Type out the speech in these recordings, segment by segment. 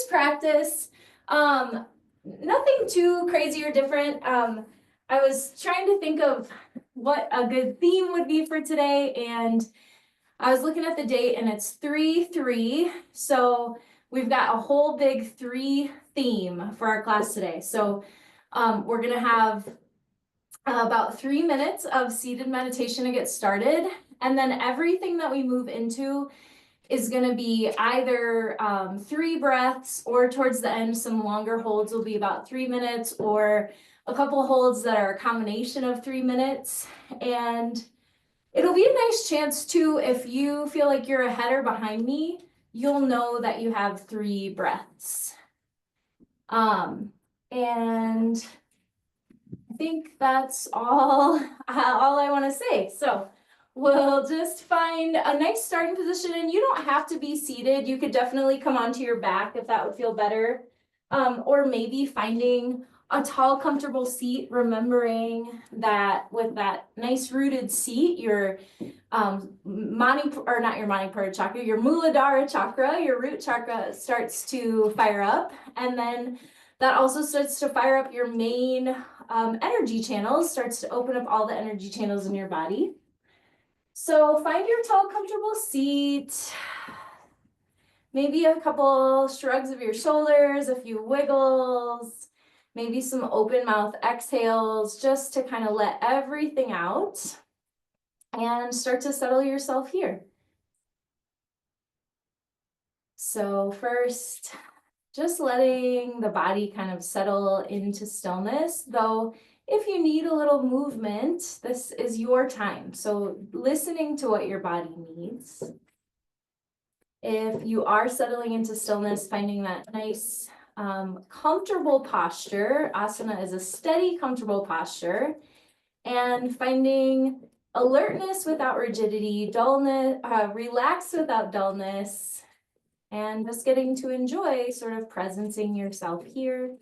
practice, nothing too crazy or different. I was trying to think of what a good theme would be for today, and I was looking at the date and it's 3-3. So we've got a whole big 3 theme for our class today. So we're gonna have about 3 minutes of seated meditation to get started. And then everything that we move into is going to be either 3 breaths, or towards the end, some longer holds will be about 3 minutes, or a couple holds that are a combination of 3 minutes. And it'll be a nice chance too, if you feel like you're ahead or behind me, you'll know that you have 3 breaths. And I think that's all I want to say. So we'll just find a nice starting position, and you don't have to be seated. You could definitely come onto your back if that would feel better. Or maybe finding a tall, comfortable seat, remembering that with that nice rooted seat, your Manipura chakra, your Muladhara chakra, your root chakra starts to fire up, and then that also starts to fire up your main energy channels, starts to open up all the energy channels in your body. So find your tall, comfortable seat. Maybe a couple shrugs of your shoulders, a few wiggles, maybe some open mouth exhales, just to kind of let everything out and start to settle yourself here. So first, just letting the body kind of settle into stillness, though if you need a little movement, this is your time. So listening to what your body needs. If you are settling into stillness, finding that nice, comfortable posture. Asana is a steady, comfortable posture. And finding alertness without rigidity, dullness, relax without dullness, and just getting to enjoy sort of presencing yourself here.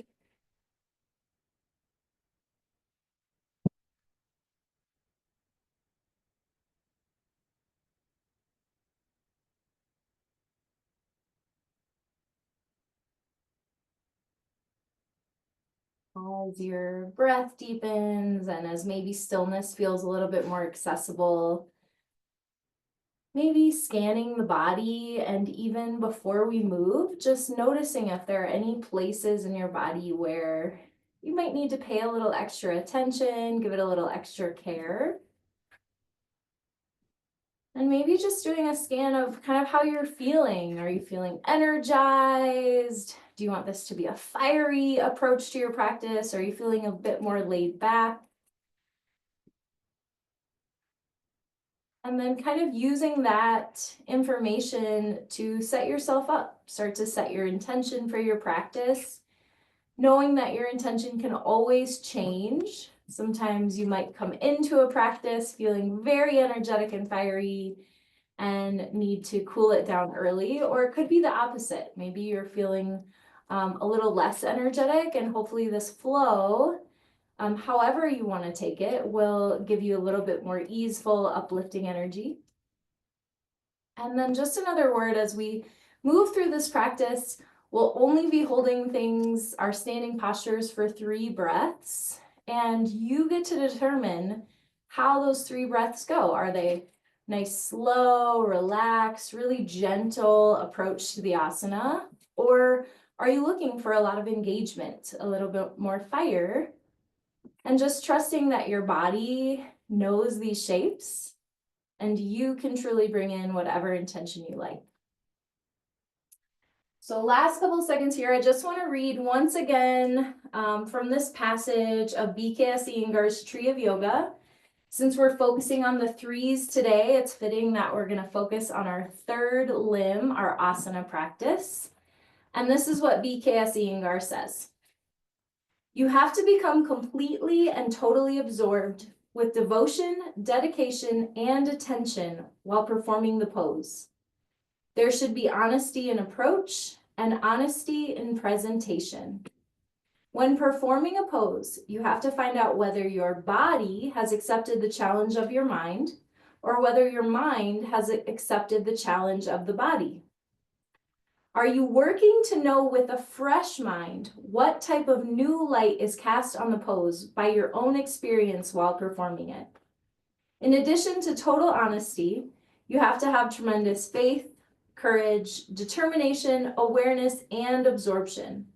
As your breath deepens and as maybe stillness feels a little bit more accessible, maybe scanning the body, and even before we move, just noticing if there are any places in your body where you might need to pay a little extra attention, give it a little extra care. And maybe just doing a scan of kind of how you're feeling. Are you feeling energized? Do you want this to be a fiery approach to your practice? Are you feeling a bit more laid back? And then kind of using that information to set yourself up, start to set your intention for your practice, knowing that your intention can always change. Sometimes you might come into a practice feeling very energetic and fiery and need to cool it down early, or it could be the opposite. Maybe you're feeling a little less energetic, and hopefully this flow, however you want to take it, will give you a little bit more easeful, uplifting energy. And then just another word, as we move through this practice, we'll only be holding things, our standing postures, for 3 breaths, and you get to determine how those 3 breaths go. Are they nice, slow, relaxed, really gentle approach to the asana? Or are you looking for a lot of engagement, a little bit more fire? And just trusting that your body knows these shapes and you can truly bring in whatever intention you like. So last couple of seconds here, I just want to read once again from this passage of B.K.S. Iyengar's Tree of Yoga. Since we're focusing on the 3s today, it's fitting that we're going to focus on our 3rd limb, our asana practice. And this is what B.K.S. Iyengar says. You have to become completely and totally absorbed with devotion, dedication, and attention while performing the pose. There should be honesty in approach and honesty in presentation. When performing a pose, you have to find out whether your body has accepted the challenge of your mind or whether your mind has accepted the challenge of the body. Are you working to know with a fresh mind what type of new light is cast on the pose by your own experience while performing it? In addition to total honesty, you have to have tremendous faith, courage, determination, awareness, and absorption.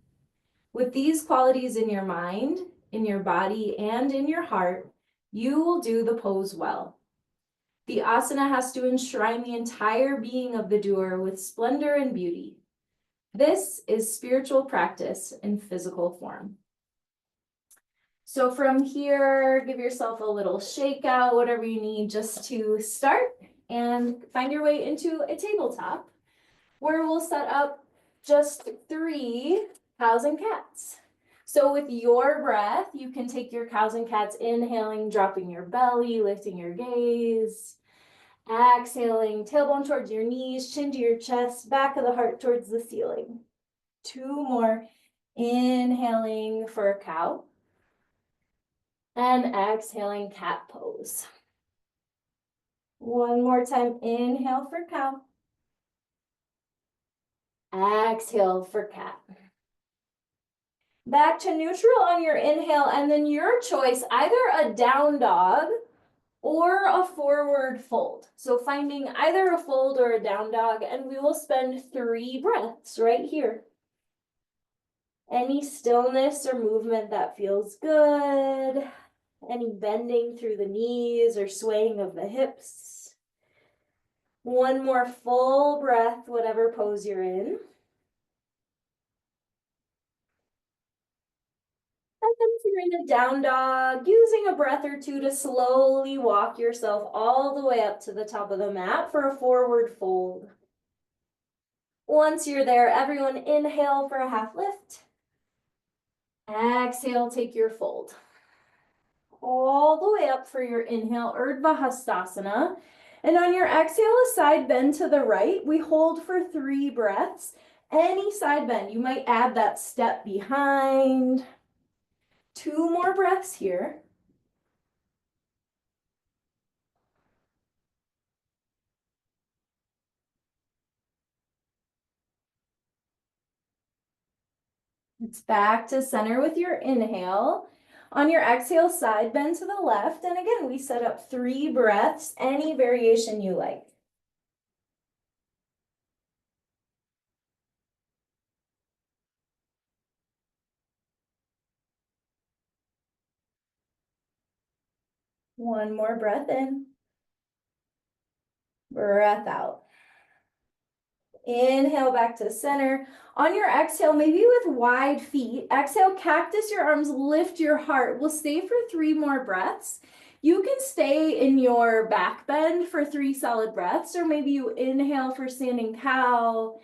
With these qualities in your mind, in your body, and in your heart, you will do the pose well. The asana has to enshrine the entire being of the doer with splendor and beauty. This is spiritual practice in physical form. So from here, give yourself a little shake out, whatever you need just to start, and find your way into a tabletop where we'll set up just 3 cows and cats. So with your breath, you can take your cows and cats, inhaling, dropping your belly, lifting your gaze. Exhaling, tailbone towards your knees, chin to your chest, back of the heart towards the ceiling. 2 more. Inhaling for a cow. And exhaling, cat pose. 1 more time. Inhale for cow. Exhale for cat. Back to neutral on your inhale, and then your choice, either a down dog or a forward fold. So finding either a fold or a down dog, and we will spend 3 breaths right here. Any stillness or movement that feels good, any bending through the knees or swaying of the hips. 1 more full breath, whatever pose you're in. And then if you're in a down dog, using a breath or 2 to slowly walk yourself all the way up to the top of the mat for a forward fold. Once you're there, everyone inhale for a half lift. Exhale, take your fold. All the way up for your inhale, Urdhva Hastasana. And on your exhale, a side bend to the right. We hold for 3 breaths. Any side bend, you might add that step behind. 2 more breaths here. It's back to center with your inhale. On your exhale, side bend to the left. And again, we set up 3 breaths, any variation you like. One more breath in. Breath out. Inhale back to center. On your exhale, maybe with wide feet, exhale, cactus your arms, lift your heart. We'll stay for 3 more breaths. You can stay in your back bend for 3 solid breaths, or maybe you inhale for standing cow,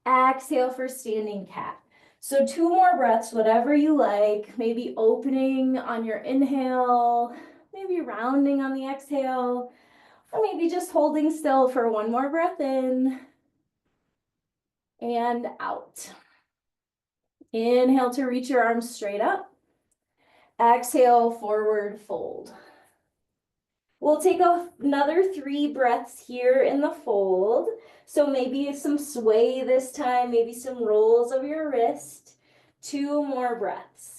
exhale for standing cat. So 2 more breaths, whatever you like, maybe opening on your inhale, maybe rounding on the exhale, or maybe just holding still for 1 more breath in. And out. Inhale to reach your arms straight up. Exhale, forward fold. We'll take another 3 breaths here in the fold. So maybe some sway this time, maybe some rolls of your wrist. 2 more breaths.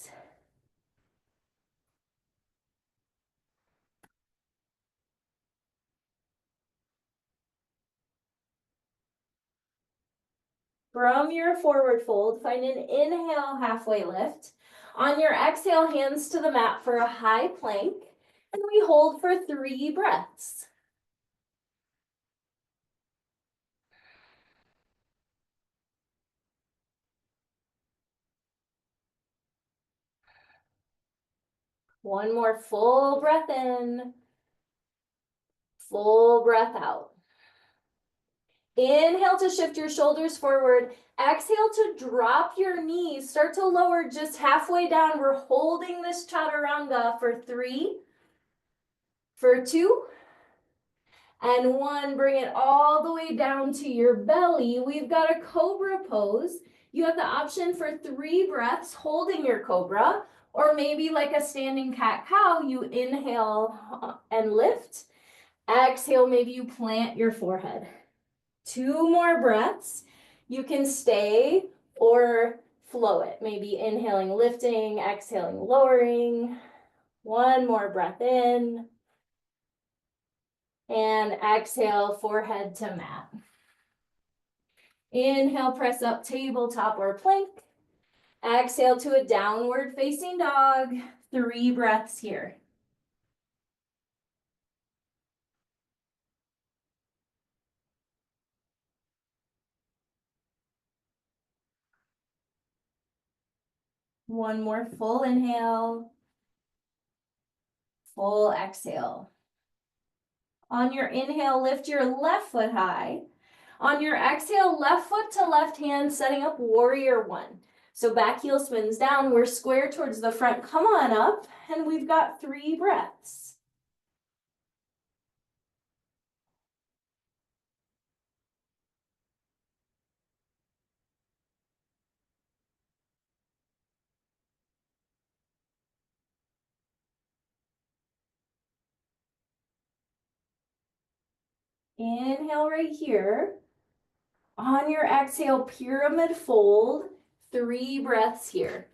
From your forward fold, find an inhale, halfway lift. On your exhale, hands to the mat for a high plank, and we hold for 3 breaths. One more full breath in, full breath out. Inhale to shift your shoulders forward. Exhale to drop your knees. Start to lower just halfway down. We're holding this chaturanga for 3, for 2, and 1. Bring it all the way down to your belly. We've got a cobra pose. You have the option for 3 breaths holding your cobra, or maybe like a standing cat-cow, you inhale and lift. Exhale, maybe you plant your forehead. 2 more breaths. You can stay or flow it. Maybe inhaling, lifting, exhaling, lowering. One more breath in. And exhale, forehead to mat. Inhale, press up, tabletop or plank. Exhale to a downward facing dog. 3 breaths here. One more full inhale, full exhale. On your inhale, lift your left foot high. On your exhale, left foot to left hand, setting up warrior one. So back heel spins down, we're square towards the front. Come on up, and we've got 3 breaths. Inhale right here. On your exhale, pyramid fold, 3 breaths here.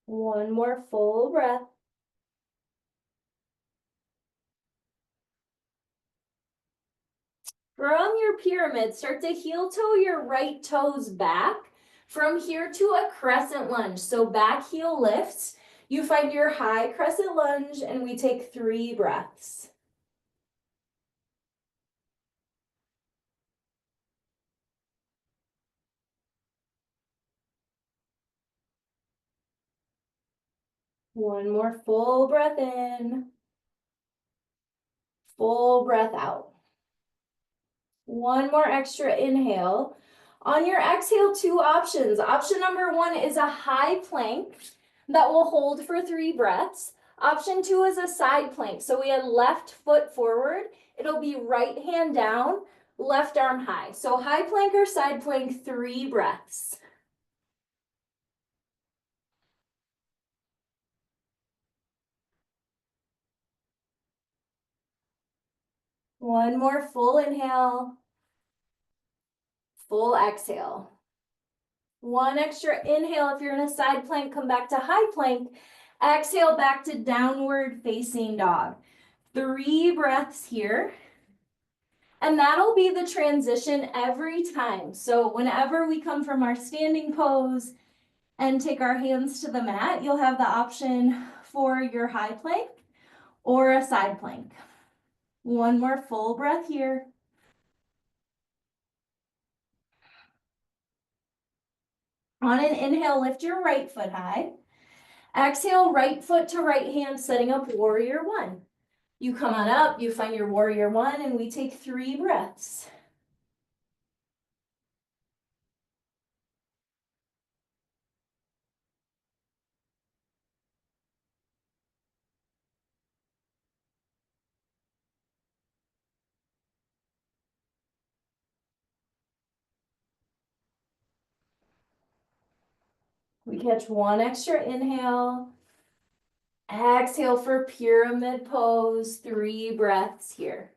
One more full breath. From your pyramid, start to heel toe your right toes back. From here to a crescent lunge. So back heel lifts. You find your high crescent lunge and we take 3 breaths. One more full breath in. Full breath out. One more extra inhale. On your exhale, 2 options. Option number 1 is a high plank that will hold for 3 breaths. Option 2 is a side plank. So we had left foot forward. It'll be right hand down, left arm high. So high plank or side plank, 3 breaths. One more full inhale, full exhale. One extra inhale. If you're in a side plank, come back to high plank. Exhale back to downward facing dog. 3 breaths here. And that'll be the transition every time. So whenever we come from our standing pose and take our hands to the mat, you'll have the option for your high plank or a side plank. One more full breath here. On an inhale, lift your right foot high. Exhale, right foot to right hand, setting up warrior one. You come on up, you find your warrior one, and we take 3 breaths. We catch one extra inhale. Exhale for pyramid pose, 3 breaths here.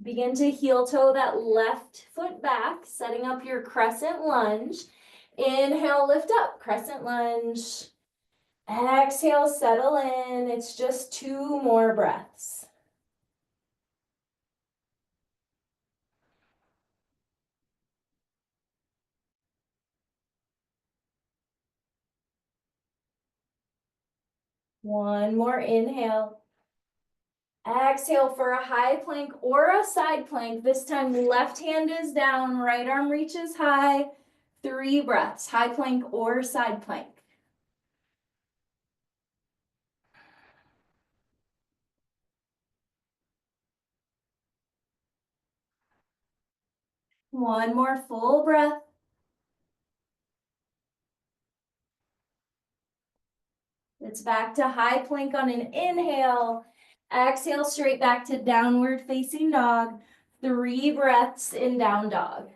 Begin to heel toe that left foot back, setting up your crescent lunge. Inhale, lift up, crescent lunge. Exhale, settle in. It's just 2 more breaths. One more inhale. Exhale for a high plank or a side plank. This time left hand is down, right arm reaches high. 3 breaths, high plank or side plank. One more full breath. It's back to high plank on an inhale. Exhale straight back to downward facing dog. 3 breaths in down dog.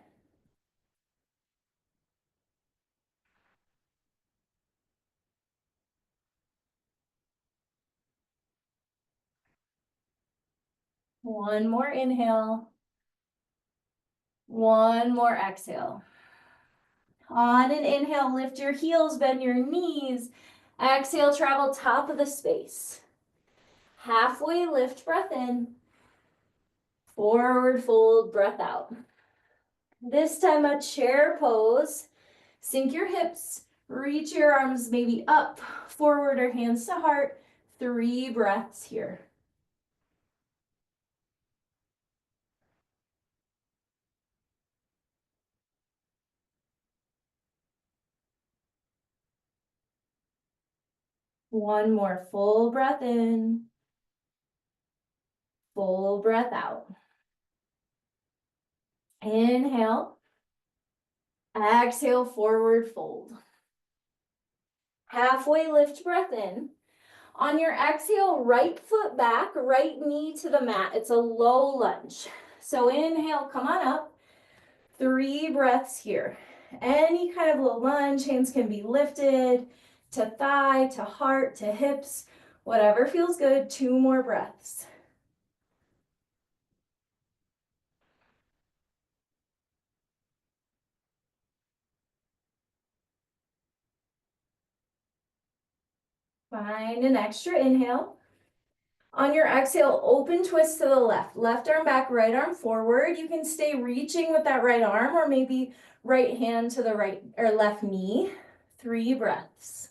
One more inhale. One more exhale. On an inhale, lift your heels, bend your knees. Exhale, travel top of the space. Halfway lift, breath in. Forward fold, breath out. This time a chair pose. Sink your hips, reach your arms maybe up, forward or hands to heart. 3 breaths here. One more full breath in. Full breath out. Inhale. Exhale, forward fold. Halfway lift, breath in. On your exhale, right foot back, right knee to the mat. It's a low lunge. So inhale, come on up. 3 breaths here. Any kind of low lunge, hands can be lifted to thigh, to heart, to hips, whatever feels good. 2 more breaths. Find an extra inhale. On your exhale, open twist to the left. Left arm back, right arm forward. You can stay reaching with that right arm or maybe right hand to the right or left knee. 3 breaths.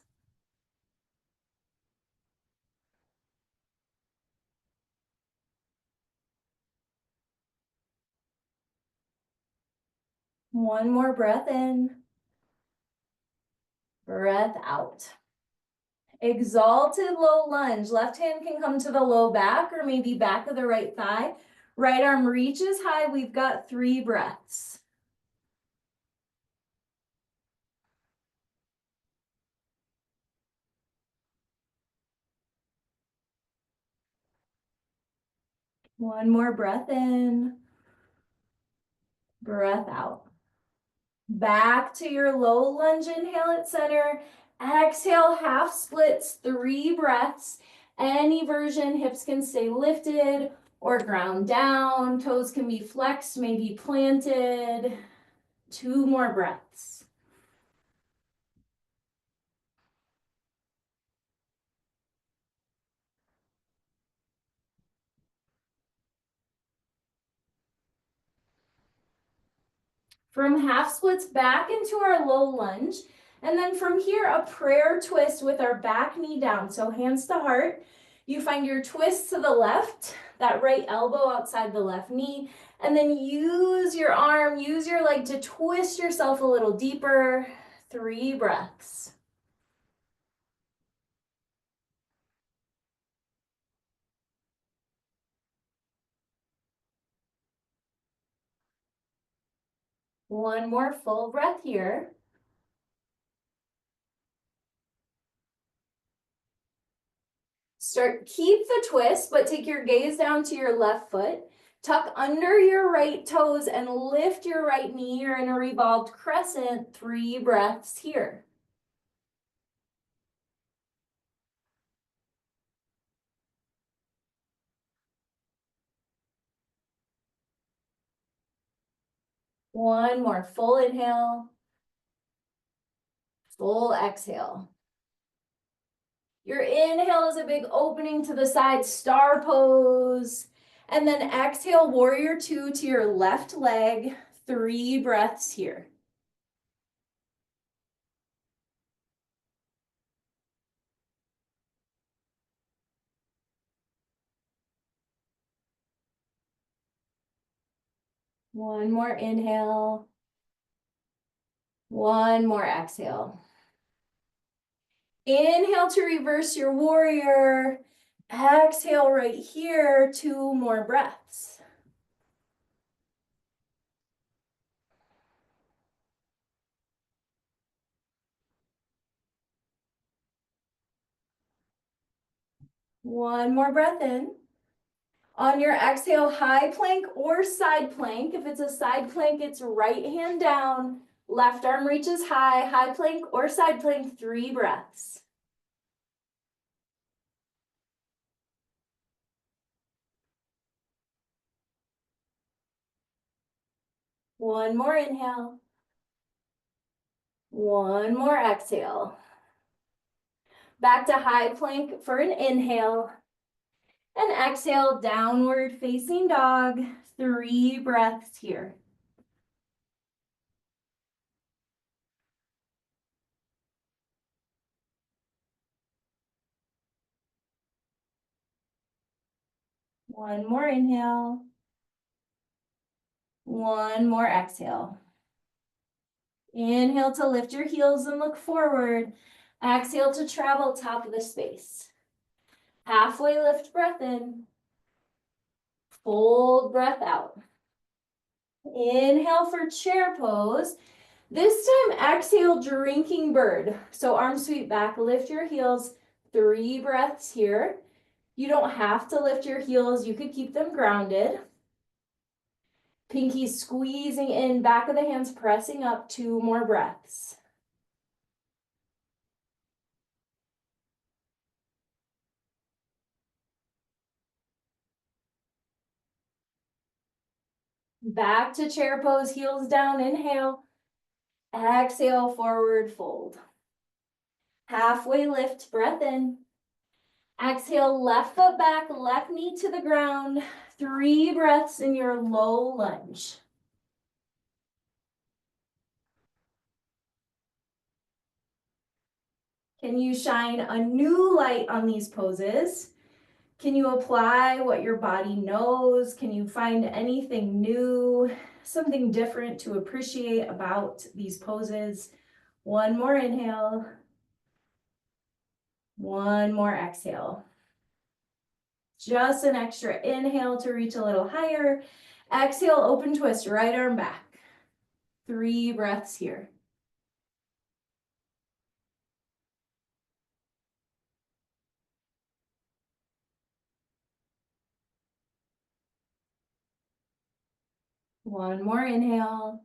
One more breath in. Breath out. Exalted low lunge. Left hand can come to the low back or maybe back of the right thigh. Right arm reaches high. We've got 3 breaths. One more breath in. Breath out. Back to your low lunge. Inhale at center. Exhale, half splits, 3 breaths. Any version, hips can stay lifted or ground down. Toes can be flexed, maybe planted. 2 more breaths. From half splits back into our low lunge. And then from here, a prayer twist with our back knee down. So hands to heart. You find your twist to the left, that right elbow outside the left knee. And then use your arm, use your leg to twist yourself a little deeper. 3 breaths. One more full breath here. Keep the twist, but take your gaze down to your left foot. Tuck under your right toes and lift your right knee. You're in a revolved crescent. 3 breaths here. One more full inhale. Full exhale. Your inhale is a big opening to the side, star pose. And then exhale, warrior 2 to your left leg. 3 breaths here. One more inhale. One more exhale. Inhale to reverse your warrior. Exhale right here, 2 more breaths. One more breath in. On your exhale, high plank or side plank. If it's a side plank, it's right hand down, left arm reaches high, high plank or side plank, 3 breaths. One more inhale. One more exhale. Back to high plank for an inhale. And exhale, downward facing dog, 3 breaths here. One more inhale. One more exhale. Inhale to lift your heels and look forward. Exhale to travel top of the space. Halfway lift breath in. Fold breath out. Inhale for chair pose. This time exhale, drinking bird. So arms sweep back, lift your heels. 3 breaths here. You don't have to lift your heels. You could keep them grounded. Pinkies squeezing in, back of the hands pressing up, 2 more breaths. Back to chair pose, heels down, inhale. Exhale, forward fold. Halfway lift, breath in. Exhale, left foot back, left knee to the ground. 3 breaths in your low lunge. Can you shine a new light on these poses? Can you apply what your body knows? Can you find anything new, something different to appreciate about these poses? One more inhale. One more exhale. Just an extra inhale to reach a little higher. Exhale, open twist, right arm back. 3 breaths here. One more inhale.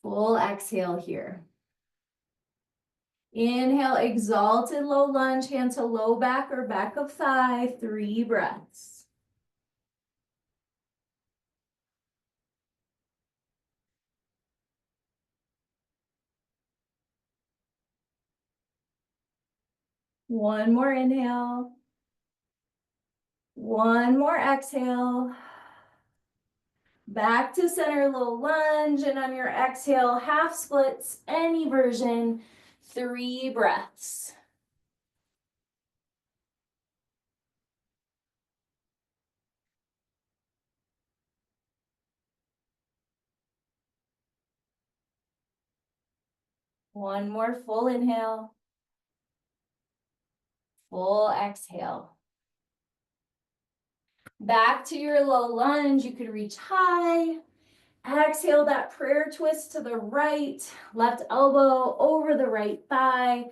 Full exhale here. Inhale, exalted low lunge, hand to low back or back of thigh, 3 breaths. One more inhale. One more exhale. Back to center, low lunge, and on your exhale, half splits, any version, 3 breaths. One more full inhale. Full exhale. Back to your low lunge, you could reach high. Exhale that prayer twist to the right, left elbow over the right thigh.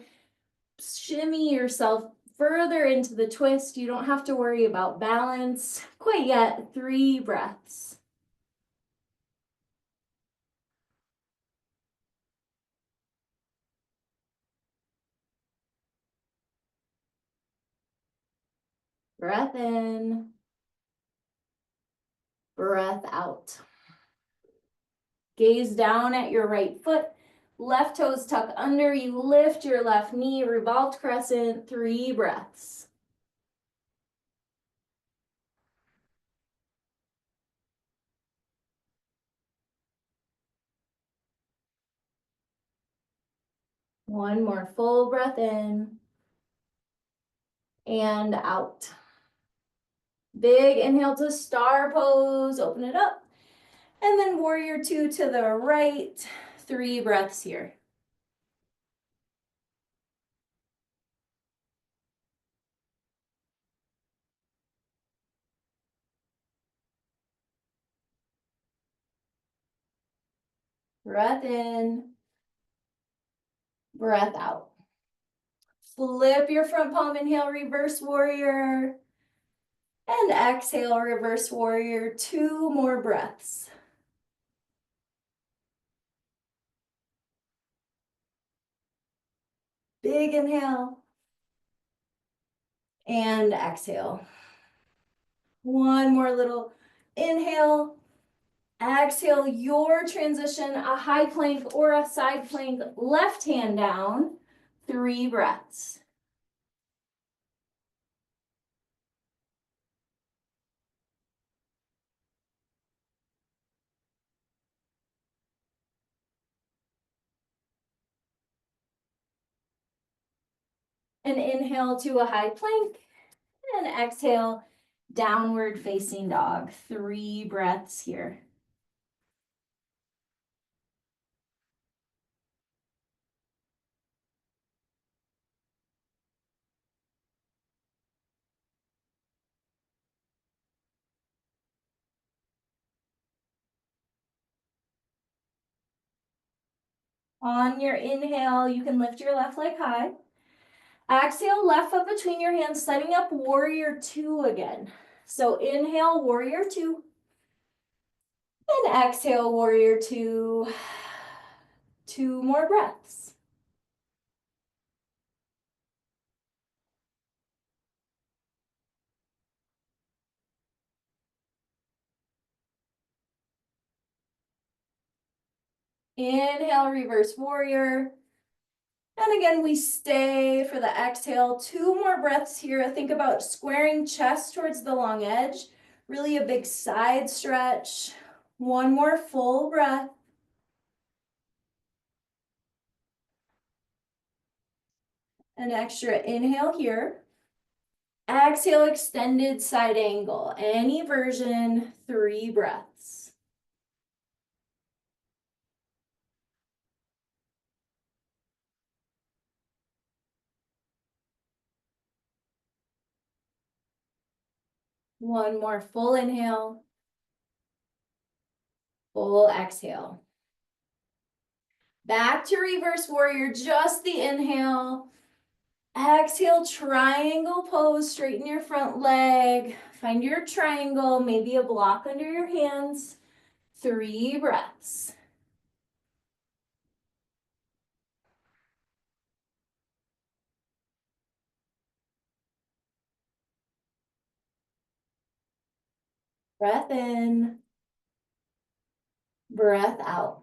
Shimmy yourself further into the twist. You don't have to worry about balance quite yet. 3 breaths. Breath in, breath out. Gaze down at your right foot. Left toes tuck under. You lift your left knee, revolved crescent. 3 breaths. One more full breath in and out. Big inhale to star pose, open it up. And then warrior 2 to the right, 3 breaths here. Breath in, breath out. Flip your front palm, inhale, reverse warrior. And exhale, reverse warrior, 2 more breaths. Big inhale. And exhale. One more little inhale. Exhale your transition, a high plank or a side plank, left hand down, 3 breaths. And inhale to a high plank, and exhale, downward facing dog, 3 breaths here. On your inhale, you can lift your left leg high. Exhale, left foot between your hands, setting up warrior 2 again. So inhale, warrior 2. And exhale, warrior 2. 2 more breaths. Inhale, reverse warrior. And again, we stay for the exhale. 2 more breaths here. Think about squaring chest towards the long edge. Really a big side stretch. 1 more full breath. An extra inhale here. Exhale, extended side angle. Any version, 3 breaths. One more full inhale. Full exhale. Back to reverse warrior, just the inhale. Exhale, triangle pose, straighten your front leg. Find your triangle, maybe a block under your hands. 3 breaths. Breath in, breath out.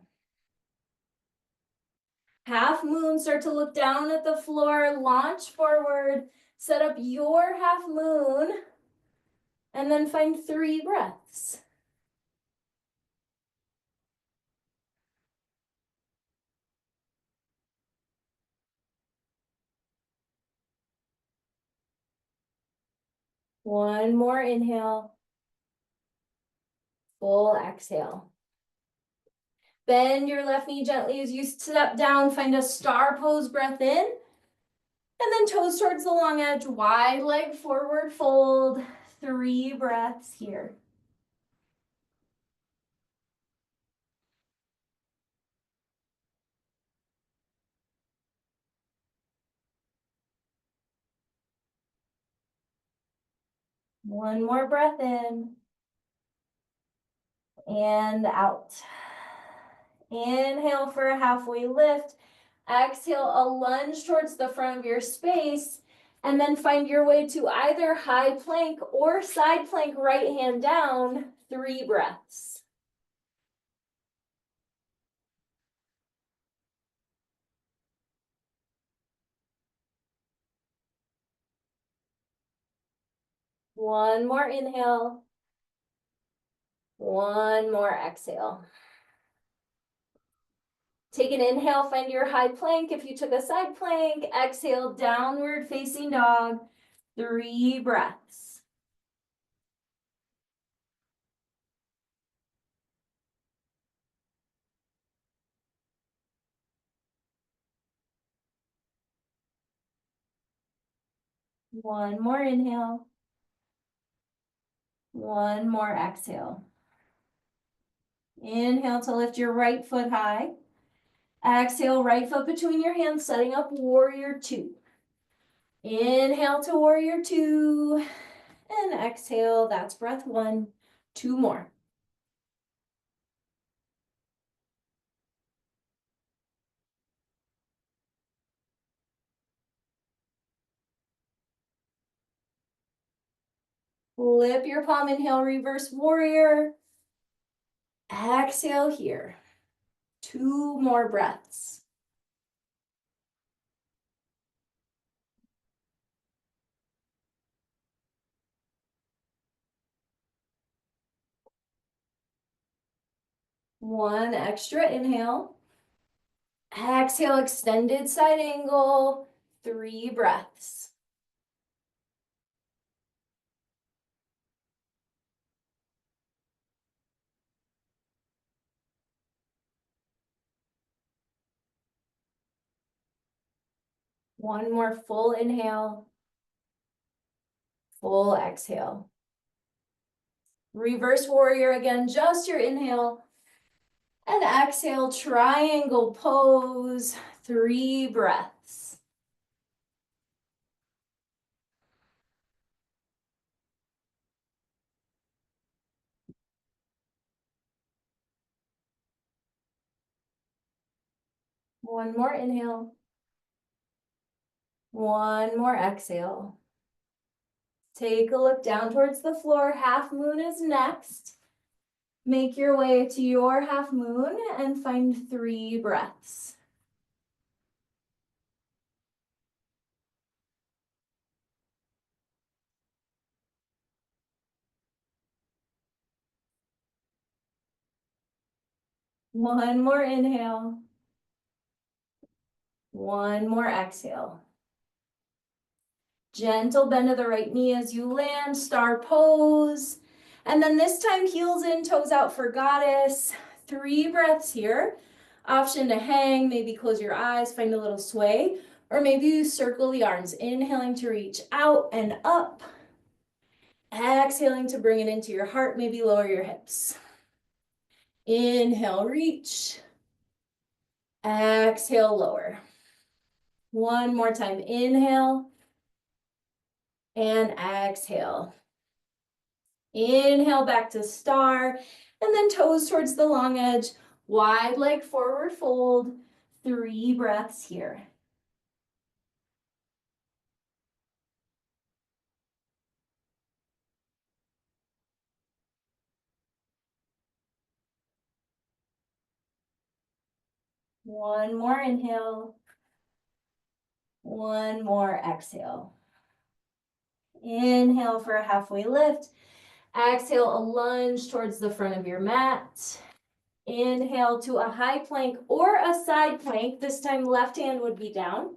Half moon, start to look down at the floor, launch forward, set up your half moon, and then find 3 breaths. One more inhale, full exhale. Bend your left knee gently as you step down, find a star pose, breath in, and then toes towards the long edge, wide leg forward fold, 3 breaths here. One more breath in and out. Inhale for a halfway lift. Exhale, a lunge towards the front of your space, and then find your way to either high plank or side plank, right hand down, 3 breaths. One more inhale. One more exhale. Take an inhale, find your high plank. If you took a side plank, exhale, downward facing dog, 3 breaths. One more inhale. One more exhale. Inhale to lift your right foot high. Exhale, right foot between your hands, setting up warrior 2. Inhale to warrior two, and exhale, that's breath one. Two more. Flip your palm, inhale, reverse warrior. Exhale here. Two more breaths. One extra inhale. Exhale, extended side angle. Three breaths. One more full inhale. Full exhale. Reverse warrior again, just your inhale. And exhale, triangle pose. Three breaths. One more inhale. One more exhale. Take a look down towards the floor. Half moon is next. Make your way to your half moon and find three breaths. One more inhale. One more exhale. Gentle bend of the right knee as you land, star pose. And then this time, heels in, toes out for goddess. Three breaths here. Option to hang, maybe close your eyes, find a little sway, or maybe you circle the arms, inhaling to reach out and up. Exhaling to bring it into your heart, maybe lower your hips. Inhale, reach. Exhale, lower. One more time, inhale. And exhale. Inhale back to star, and then toes towards the long edge, wide leg forward fold, three breaths here. One more inhale, one more exhale. Inhale for a halfway lift, exhale, a lunge towards the front of your mat. Inhale to a high plank or a side plank. This time left hand would be down.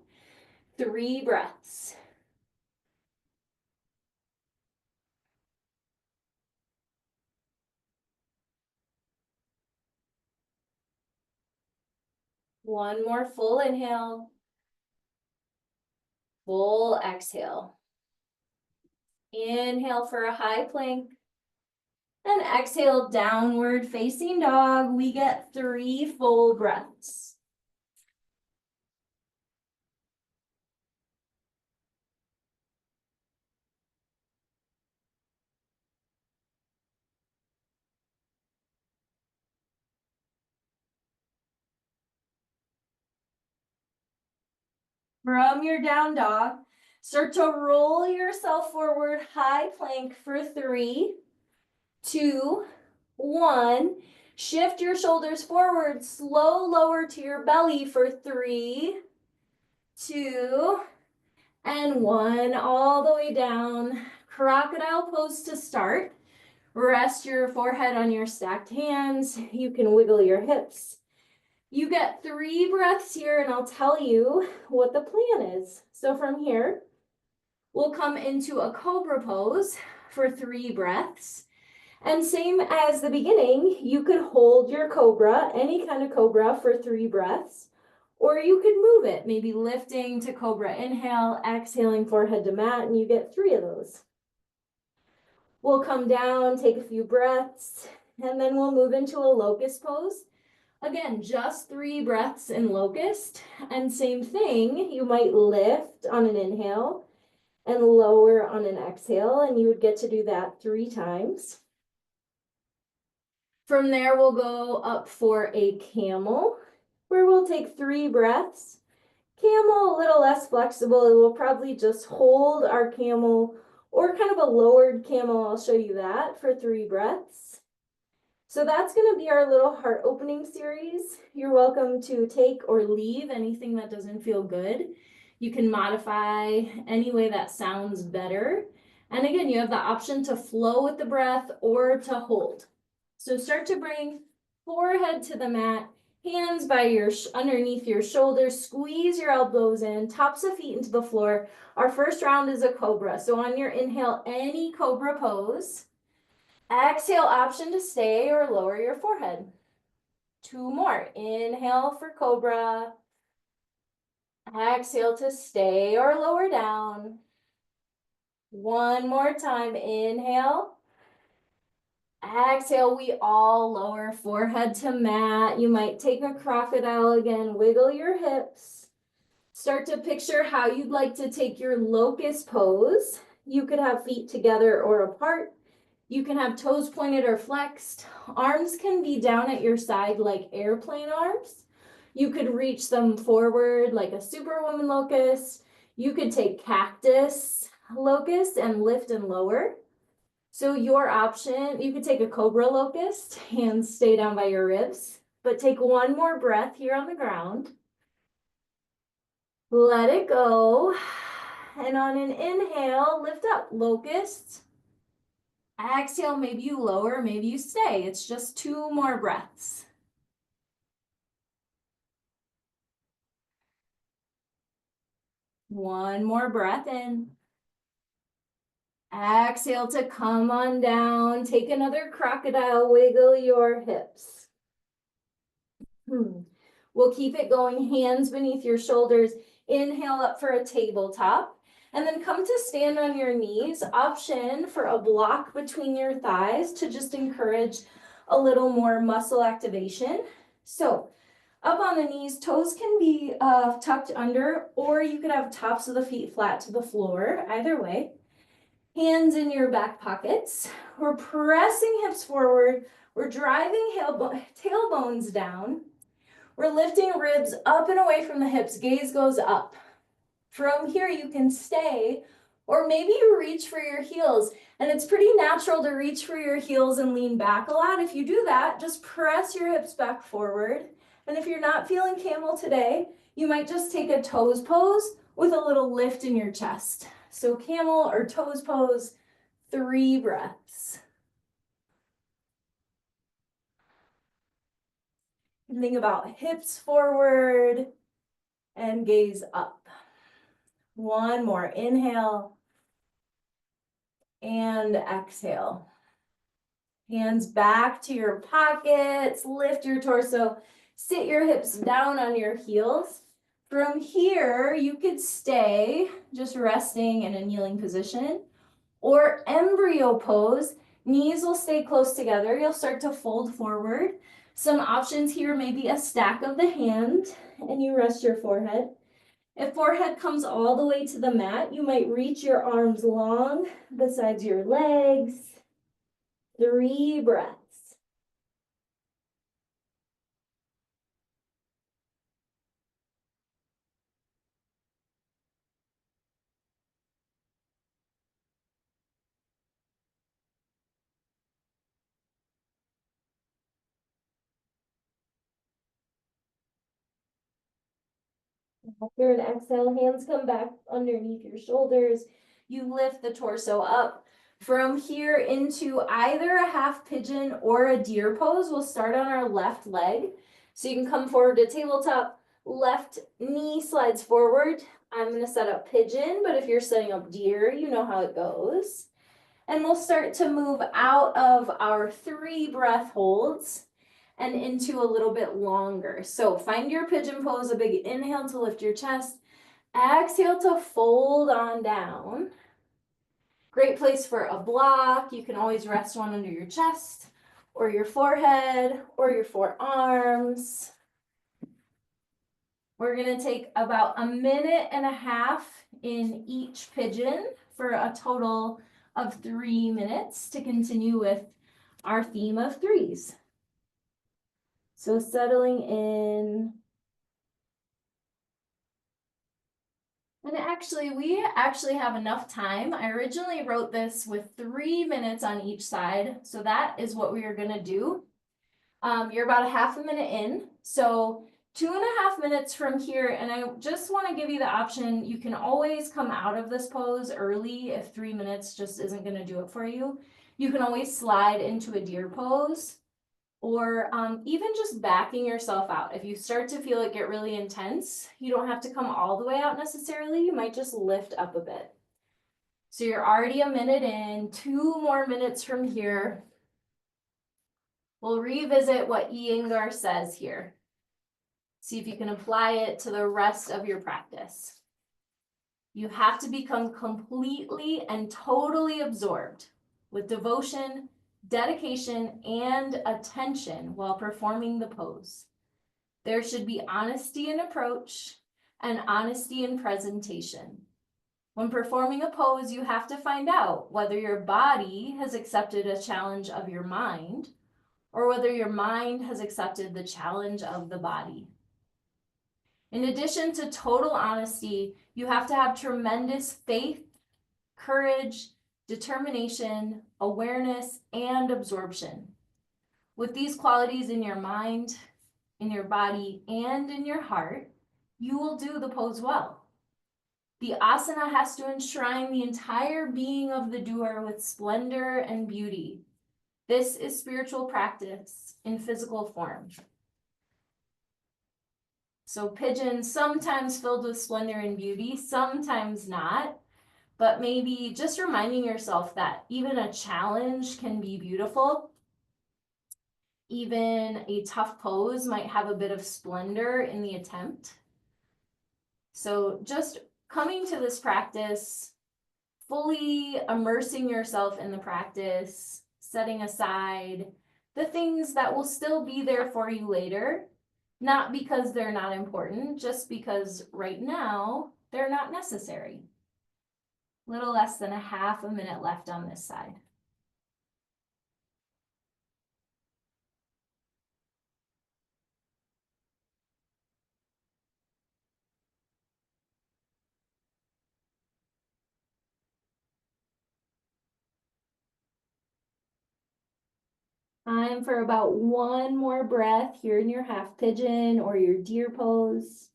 Three breaths. One more full inhale. Full exhale. Inhale for a high plank. And exhale, downward facing dog. We get three full breaths. From your down dog, start to roll yourself forward, high plank for 3, 2, 1. Shift your shoulders forward, slow lower to your belly for 3, 2, and 1. All the way down. Crocodile pose to start. Rest your forehead on your stacked hands. You can wiggle your hips. You get 3 breaths here, and I'll tell you what the plan is. So from here, we'll come into a cobra pose for 3 breaths. And same as the beginning, you could hold your cobra, any kind of cobra, for 3 breaths, or you could move it, maybe lifting to cobra inhale, exhaling forehead to mat, and you get 3 of those. We'll come down, take a few breaths, and then we'll move into a locust pose. Again, just 3 breaths in locust, and same thing, you might lift on an inhale, and lower on an exhale, and you would get to do that 3 times. From there, we'll go up for a camel, where we'll take 3 breaths. Camel, a little less flexible, it will probably just hold our camel, or kind of a lowered camel, I'll show you that, for 3 breaths. So that's going to be our little heart opening series. You're welcome to take or leave anything that doesn't feel good. You can modify any way that sounds better. And again, you have the option to flow with the breath or to hold. So start to bring forehead to the mat, hands by your underneath your shoulders, squeeze your elbows in, tops of feet into the floor. Our first round is a cobra. So on your inhale, any cobra pose. Exhale, option to stay or lower your forehead. 2 more. Inhale for cobra. Exhale to stay or lower down. 1 more time. Inhale. Exhale, we all lower forehead to mat. You might take a crocodile again. Wiggle your hips. Start to picture how you'd like to take your locust pose. You could have feet together or apart. You can have toes pointed or flexed. Arms can be down at your side like airplane arms. You could reach them forward like a superwoman locust. You could take cactus locust and lift and lower. So your option, you could take a cobra locust, hands stay down by your ribs, but take 1 more breath here on the ground. Let it go. And on an inhale, lift up, locust. Exhale, maybe you lower, maybe you stay. It's just 2 more breaths. One more breath in. Exhale to come on down. Take another crocodile, wiggle your hips. We'll keep it going, hands beneath your shoulders. Inhale up for a tabletop. And then come to stand on your knees. Option for a block between your thighs to just encourage a little more muscle activation. So up on the knees, toes can be tucked under, or you could have tops of the feet flat to the floor, either way. Hands in your back pockets. We're pressing hips forward. We're driving tailbones down. We're lifting ribs up and away from the hips. Gaze goes up. From here, you can stay, or maybe you reach for your heels. And it's pretty natural to reach for your heels and lean back a lot. If you do that, just press your hips back forward. And if you're not feeling camel today, you might just take a toes pose with a little lift in your chest. So camel or toes pose, 3 breaths. And think about hips forward and gaze up. 1 more, inhale and exhale. Hands back to your pockets, lift your torso, sit your hips down on your heels. From here, you could stay just resting in a kneeling position, or embryo pose. Knees will stay close together. You'll start to fold forward. Some options here may be a stack of the hand, and you rest your forehead. If forehead comes all the way to the mat, you might reach your arms long besides your legs. 3 breaths. After an exhale, hands come back underneath your shoulders. You lift the torso up. From here into either a half pigeon or a deer pose. We'll start on our left leg. So you can come forward to tabletop. Left knee slides forward. I'm going to set up pigeon, but if you're setting up deer, you know how it goes. And we'll start to move out of our 3 breath holds and into a little bit longer. So find your pigeon pose, a big inhale to lift your chest. Exhale to fold on down. Great place for a block. You can always rest one under your chest or your forehead or your forearms. We're gonna take about 1.5 minutes in each pigeon for a total of 3 minutes to continue with our theme of threes. So settling in. And actually, we actually have enough time. I originally wrote this with 3 minutes on each side. So that is what we are gonna do. You're about a half a minute in. So 2.5 minutes from here, and I just want to give you the option, you can always come out of this pose early if 3 minutes just isn't going to do it for you. You can always slide into a deer pose, or even just backing yourself out. If you start to feel it get really intense, you don't have to come all the way out necessarily. You might just lift up a bit. So you're already a minute in, 2 more minutes from here. We'll revisit what Iyengar says here. See if you can apply it to the rest of your practice. You have to become completely and totally absorbed with devotion, dedication, and attention while performing the pose. There should be honesty in approach and honesty in presentation. When performing a pose, you have to find out whether your body has accepted a challenge of your mind or whether your mind has accepted the challenge of the body. In addition to total honesty, you have to have tremendous faith, courage, determination, awareness, and absorption. With these qualities in your mind, in your body, and in your heart, you will do the pose well. The asana has to enshrine the entire being of the doer with splendor and beauty. This is spiritual practice in physical form. So pigeon, sometimes filled with splendor and beauty, sometimes not, but maybe just reminding yourself that even a challenge can be beautiful. Even a tough pose might have a bit of splendor in the attempt. So just coming to this practice, fully immersing yourself in the practice, setting aside the things that will still be there for you later, not because they're not important, just because right now they're not necessary. Little less than a half a minute left on this side. Time for about one more breath here in your half pigeon or your deer pose.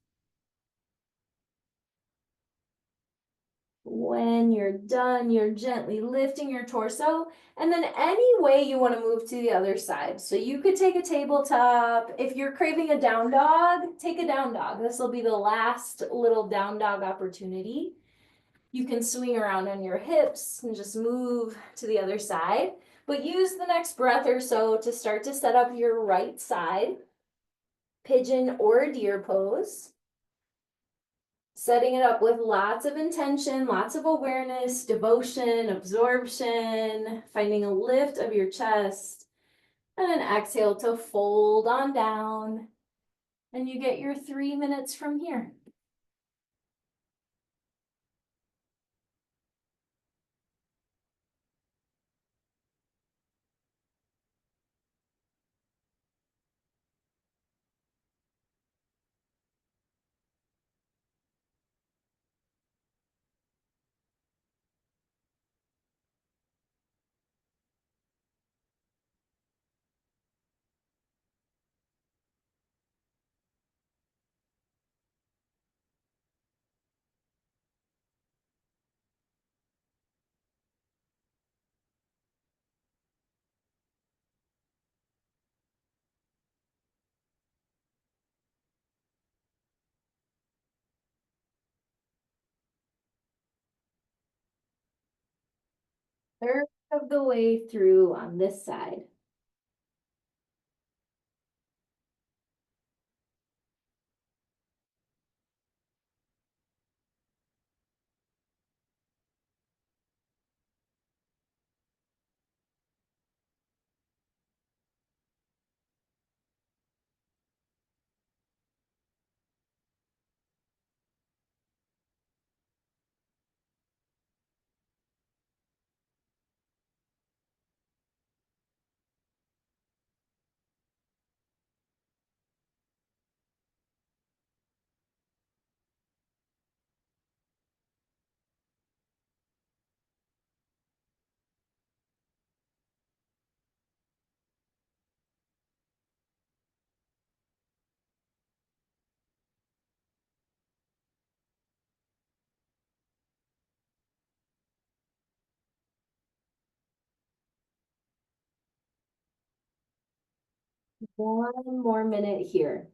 When you're done, you're gently lifting your torso, and then any way you want to move to the other side. So you could take a tabletop. If you're craving a down dog, take a down dog. This will be the last little down dog opportunity. You can swing around on your hips and just move to the other side, but use the next breath or so to start to set up your right side, pigeon or deer pose. Setting it up with lots of intention, lots of awareness, devotion, absorption, finding a lift of your chest, and then exhale to fold on down. And you get your 3 minutes from here. Third of the way through on this side. One more minute here.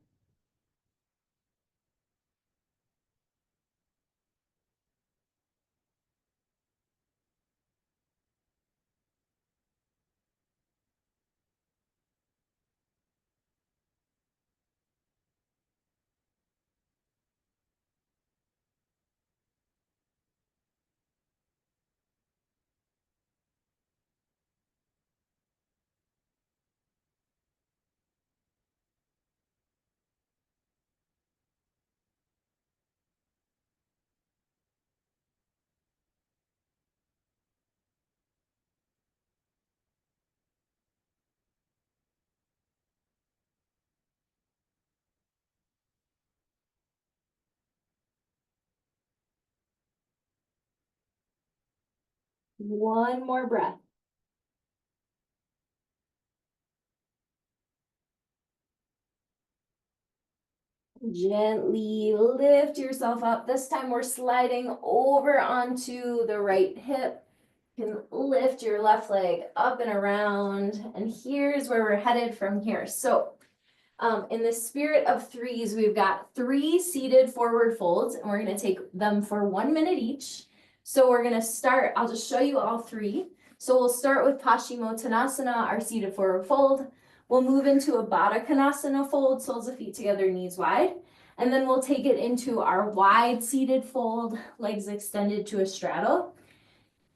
One more breath. Gently lift yourself up. This time we're sliding over onto the right hip. You can lift your left leg up and around. And here's where we're headed from here. So in the spirit of threes, we've got 3 seated forward folds, and we're going to take them for 1 minute each. So we're going to start, I'll just show you all 3. So we'll start with Paschimottanasana, our seated forward fold. We'll move into a Baddha Konasana fold, soles of feet together, knees wide. And then we'll take it into our wide seated fold, legs extended to a straddle.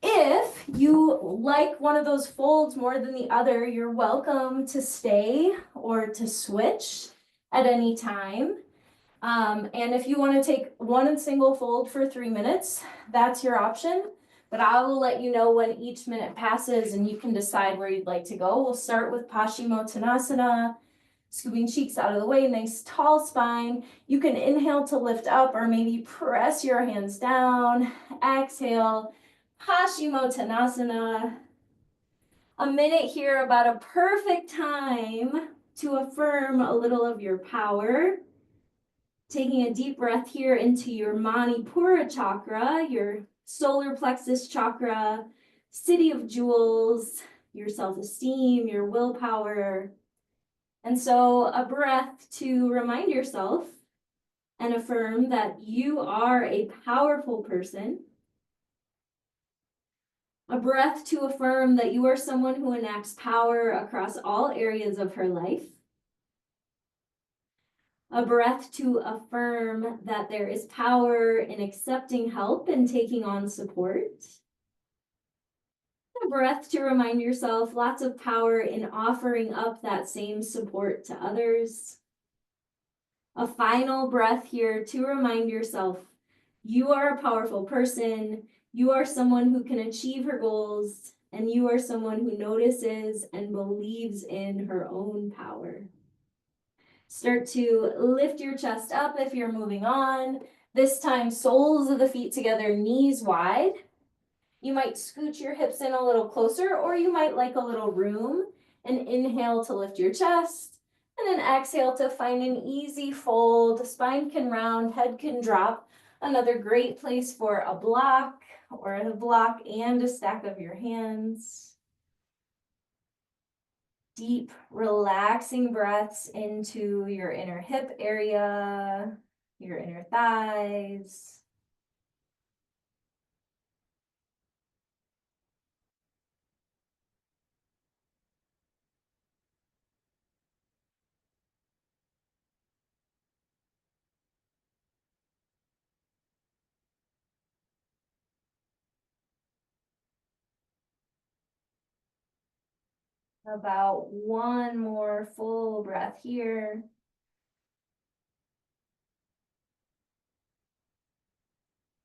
If you like one of those folds more than the other, you're welcome to stay or to switch at any time. And if you want to take one single fold for 3 minutes, that's your option. But I will let you know when each minute passes and you can decide where you'd like to go. We'll start with Paschimottanasana, scooping cheeks out of the way, nice tall spine. You can inhale to lift up or maybe press your hands down. Exhale, Paschimottanasana. A minute here, about a perfect time to affirm a little of your power. Taking a deep breath here into your Manipura chakra, your solar plexus chakra, city of jewels, your self-esteem, your willpower. And so a breath to remind yourself and affirm that you are a powerful person. A breath to affirm that you are someone who enacts power across all areas of her life. A breath to affirm that there is power in accepting help and taking on support. A breath to remind yourself lots of power in offering up that same support to others. A final breath here to remind yourself you are a powerful person, you are someone who can achieve her goals, and you are someone who notices and believes in her own power. Start to lift your chest up if you're moving on. This time, soles of the feet together, knees wide. You might scooch your hips in a little closer, or you might like a little room. And inhale to lift your chest. And then exhale to find an easy fold. Spine can round, head can drop. Another great place for a block or a block and a stack of your hands. Deep, relaxing breaths into your inner hip area, your inner thighs. About one more full breath here.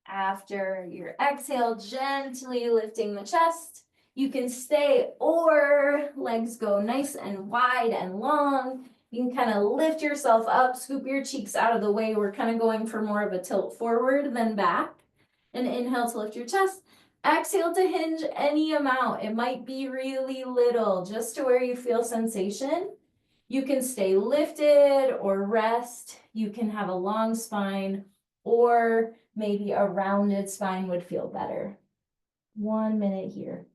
After your exhale, gently lifting the chest. You can stay or legs go nice and wide and long. You can kind of lift yourself up, scoop your cheeks out of the way. We're kind of going for more of a tilt forward than back. And inhale to lift your chest. Exhale to hinge any amount. It might be really little, just to where you feel sensation. You can stay lifted or rest. You can have a long spine, or maybe a rounded spine would feel better. 1 minute here.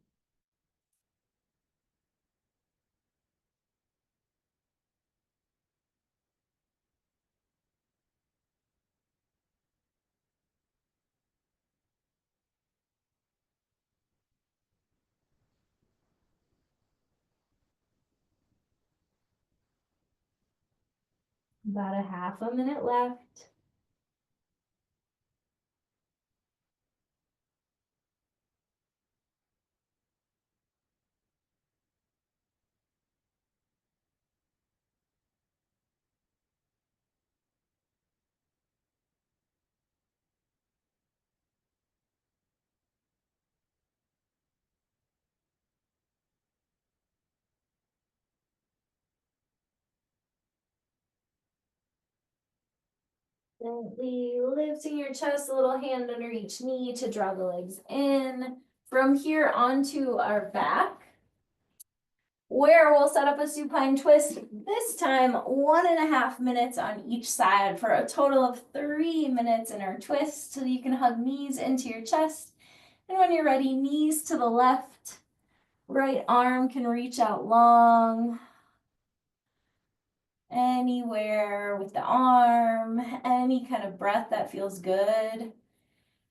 About a half a minute left. Gently lifting your chest, a little hand under each knee to draw the legs in. From here onto our back, where we'll set up a supine twist, this time 1.5 minutes on each side for a total of 3 minutes in our twist, so you can hug knees into your chest. And when you're ready, knees to the left, right arm can reach out long, anywhere with the arm, any kind of breath that feels good.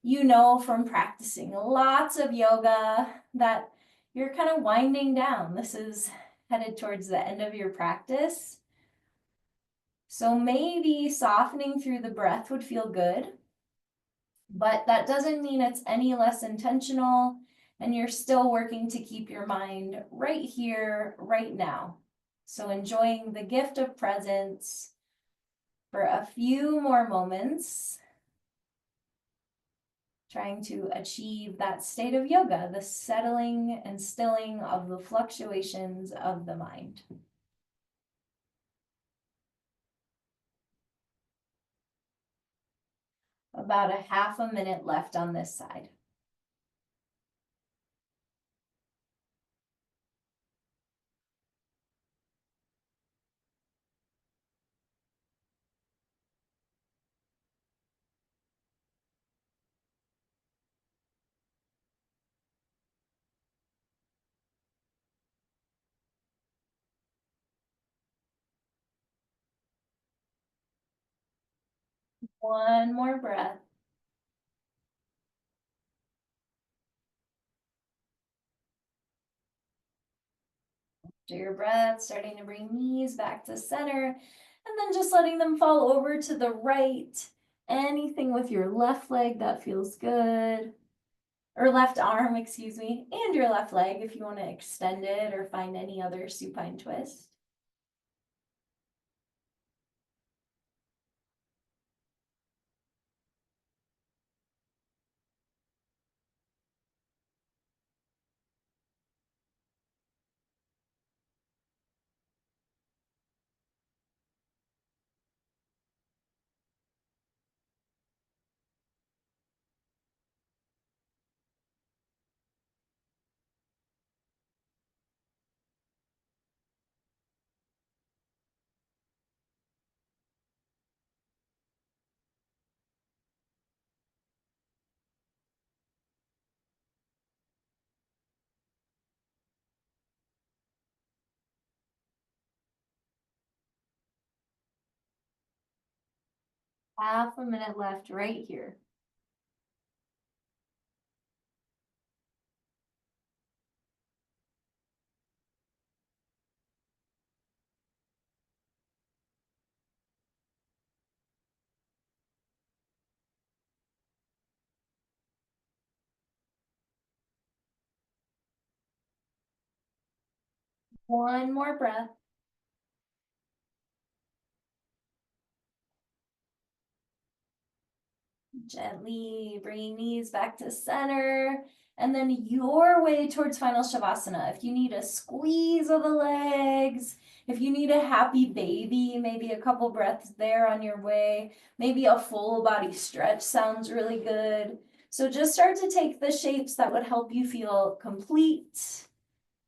You know from practicing lots of yoga that you're kind of winding down. This is headed towards the end of your practice. So maybe softening through the breath would feel good, but that doesn't mean it's any less intentional, and you're still working to keep your mind right here, right now. So enjoying the gift of presence for a few more moments, trying to achieve that state of yoga, the settling and stilling of the fluctuations of the mind. About a half a minute left on this side. One more breath. After your breath, starting to bring knees back to center, and then just letting them fall over to the right. Anything with your left leg that feels good, or left arm, excuse me, and your left leg if you want to extend it or find any other supine twist. Half a minute left right here. One more breath. Gently bringing knees back to center, and then your way towards final shavasana. If you need a squeeze of the legs, if you need a happy baby, maybe a couple breaths there on your way, maybe a full body stretch sounds really good. So just start to take the shapes that would help you feel complete,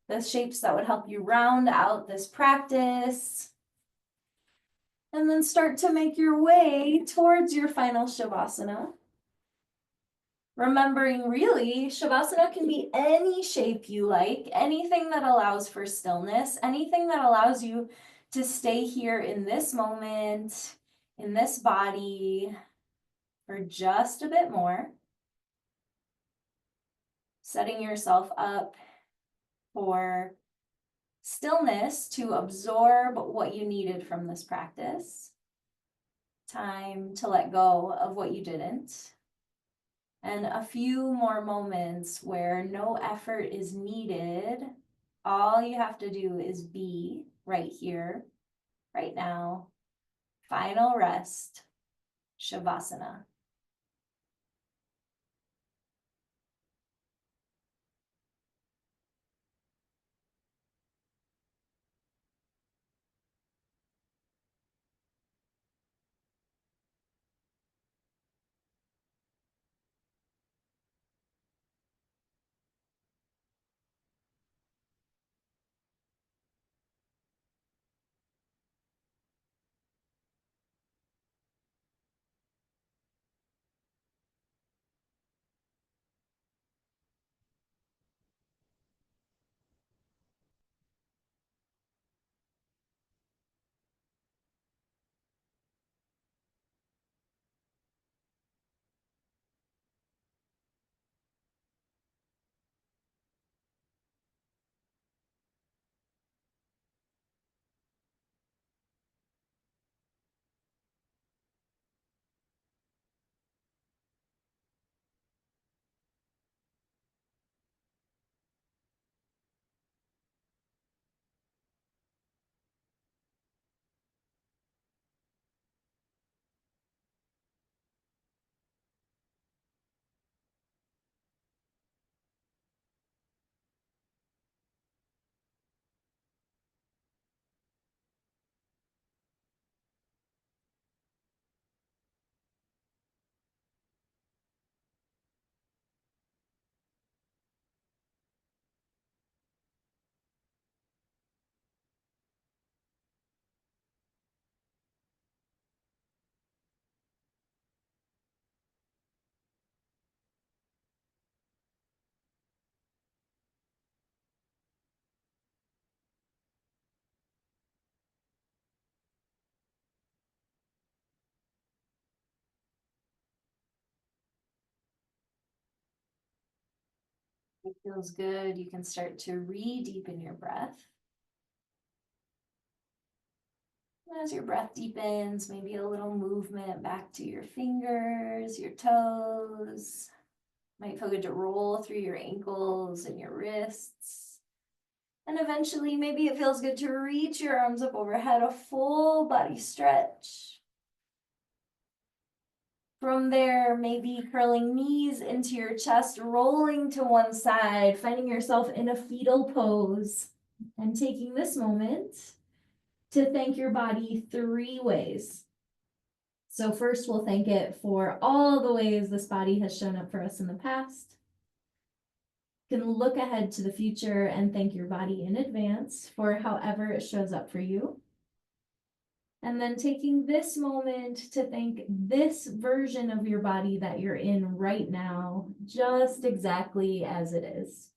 the shapes that would help you round out this practice, and then start to make your way towards your final shavasana. Remembering really, Shavasana can be any shape you like, anything that allows for stillness, anything that allows you to stay here in this moment, in this body for just a bit more. Setting yourself up for stillness to absorb what you needed from this practice. time to let go of what you didn't. And a few more moments where no effort is needed. All you have to do is be right here, right now. Final rest, Shavasana. It feels good. You can start to re-deepen your breath. As your breath deepens, maybe a little movement back to your fingers, your toes. Might feel good to roll through your ankles and your wrists. And eventually, maybe it feels good to reach your arms up overhead, a full body stretch. From there, maybe curling knees into your chest, rolling to one side, finding yourself in a fetal pose, and taking this moment to thank your body 3 ways. So first, we'll thank it for all the ways this body has shown up for us in the past. You can look ahead to the future and thank your body in advance for however it shows up for you. And then taking this moment to thank this version of your body that you're in right now, just exactly as it is.